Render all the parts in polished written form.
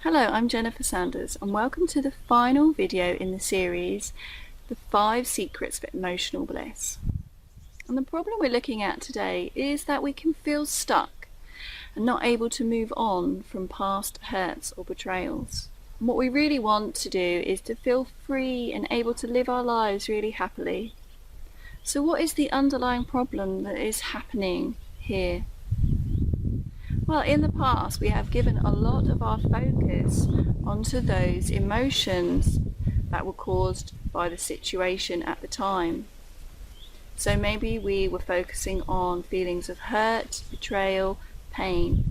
Hello, I'm Jennifer Sanders and welcome to the final video in the series, The 5 Secrets of Emotional Bliss. And the problem we're looking at today is that we can feel stuck and not able to move on from past hurts or betrayals. And what we really want to do is to feel free and able to live our lives really happily. So what is the underlying problem that is happening here? Well, in the past we have given a lot of our focus onto those emotions that were caused by the situation at the time. So maybe we were focusing on feelings of hurt, betrayal, pain.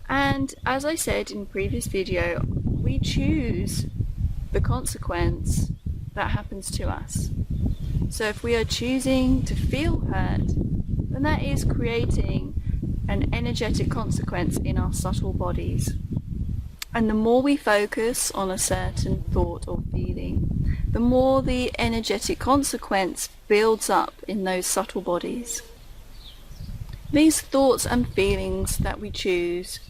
And as I said in the previous video, we choose the consequence that happens to us. So if we are choosing to feel hurt, then that is creating an energetic consequence in our subtle bodies. And the more we focus on a certain thought or feeling, the more the energetic consequence builds up in those subtle bodies. These thoughts and feelings that we choose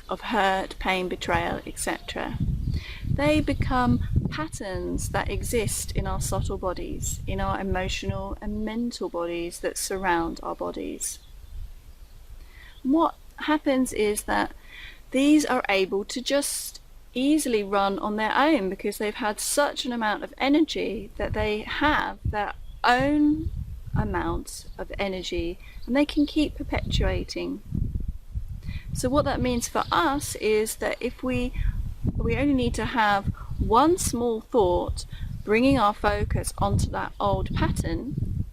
of hurt, pain, betrayal, etc., they become patterns that exist in our subtle bodies, in our emotional and mental bodies that surround our bodies. What happens is that these are able to just easily run on their own because they've had such an amount of energy that they have their own amount of energy and they can keep perpetuating. So what that means for us is that if we only need to have one small thought bringing our focus onto that old pattern,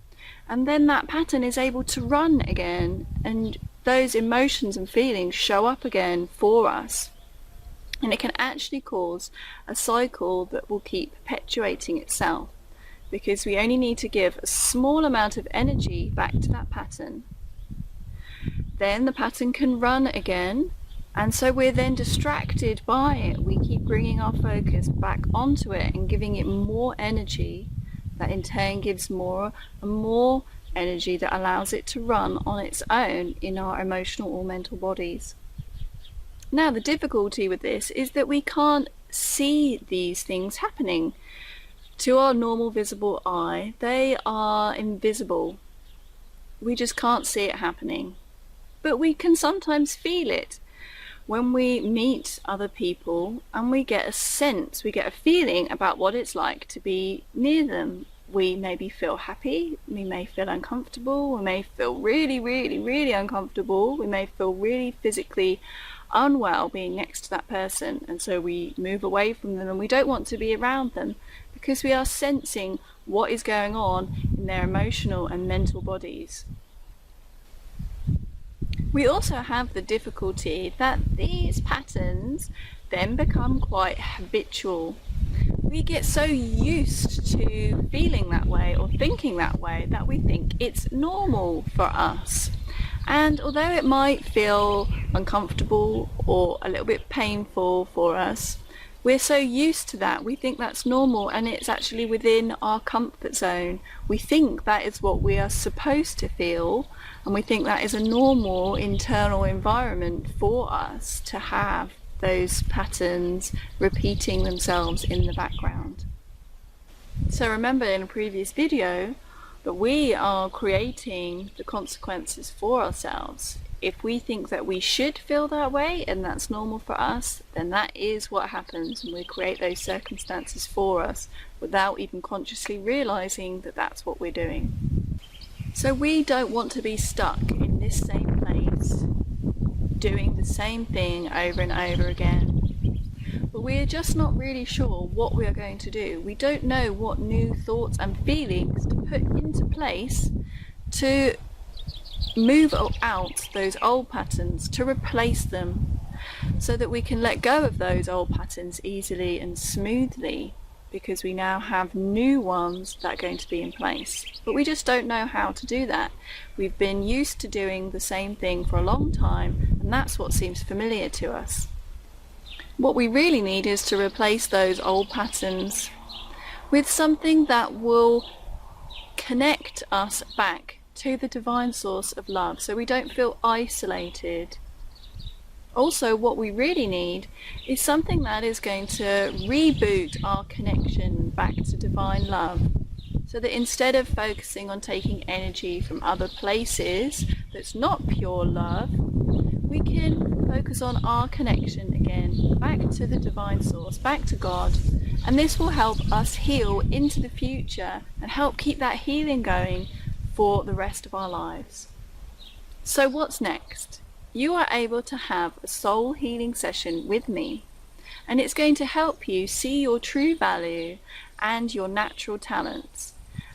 and then that pattern is able to run again and those emotions and feelings show up again for us, and it can actually cause a cycle that will keep perpetuating itself because we only need to give a small amount of energy back to that pattern. Then the pattern can run again, and so we're then distracted by it. We keep bringing our focus back onto it and giving it more energy that in turn gives more and more energy that allows it to run on its own in our emotional or mental bodies. Now the difficulty with this is that we can't see these things happening. To our normal visible eye, they are invisible. We just can't see it happening. But we can sometimes feel it when we meet other people and we get a sense, we get a feeling about what it's like to be near them. We maybe feel happy, we may feel uncomfortable, we may feel really uncomfortable, we may feel really physically unwell being next to that person, and so we move away from them and we don't want to be around them because we are sensing what is going on in their emotional and mental bodies. We also have the difficulty that these patterns then become quite habitual. We get so used to feeling that way or thinking that way that we think it's normal for us. And although it might feel uncomfortable or a little bit painful for us, we're so used to that, we think that's normal and it's actually within our comfort zone. We think that is what we are supposed to feel, and we think that is a normal internal environment for us to have those patterns repeating themselves in the background. So remember in a previous video that we are creating the consequences for ourselves. If we think that we should feel that way and that's normal for us, then that is what happens, and we create those circumstances for us without even consciously realizing that that's what we're doing. So we don't want to be stuck in this same place doing the same thing over and over again. But we're just not really sure what we are going to do. We don't know what new thoughts and feelings to put into place to move out those old patterns, to replace them, so that we can let go of those old patterns easily and smoothly, because we now have new ones that are going to be in place. But we just don't know how to do that. We've been used to doing the same thing for a long time, and that's what seems familiar to us. What we really need is to replace those old patterns with something that will connect us back to the divine source of love, so we don't feel isolated Also, what we really need is something that is going to reboot our connection back to divine love, so that instead of focusing on taking energy from other places that's not pure love, we can focus on our connection again, back to the divine source, back to God. And this will help us heal into the future and help keep that healing going for the rest of our lives. So what's next? You are able to have a soul healing session with me, and it's going to help you see your true value and your natural talents.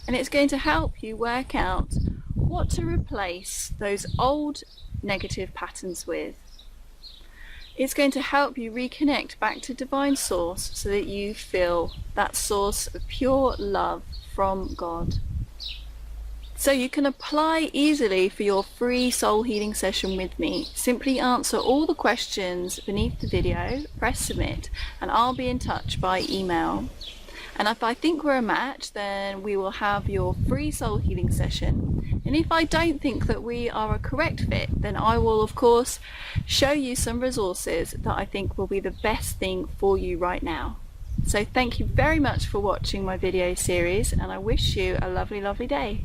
And it's going to help you work out what to replace those old negative patterns with. It's going to help you reconnect back to divine source so that you feel that source of pure love from God. So you can apply easily for your free soul healing session with me. Simply answer all the questions beneath the video, press submit, and I'll be in touch by email. And if I think we're a match, then we will have your free soul healing session. And if I don't think that we are a correct fit, then I will of course show you some resources that I think will be the best thing for you right now. So thank you very much for watching my video series, and I wish you a lovely, lovely day.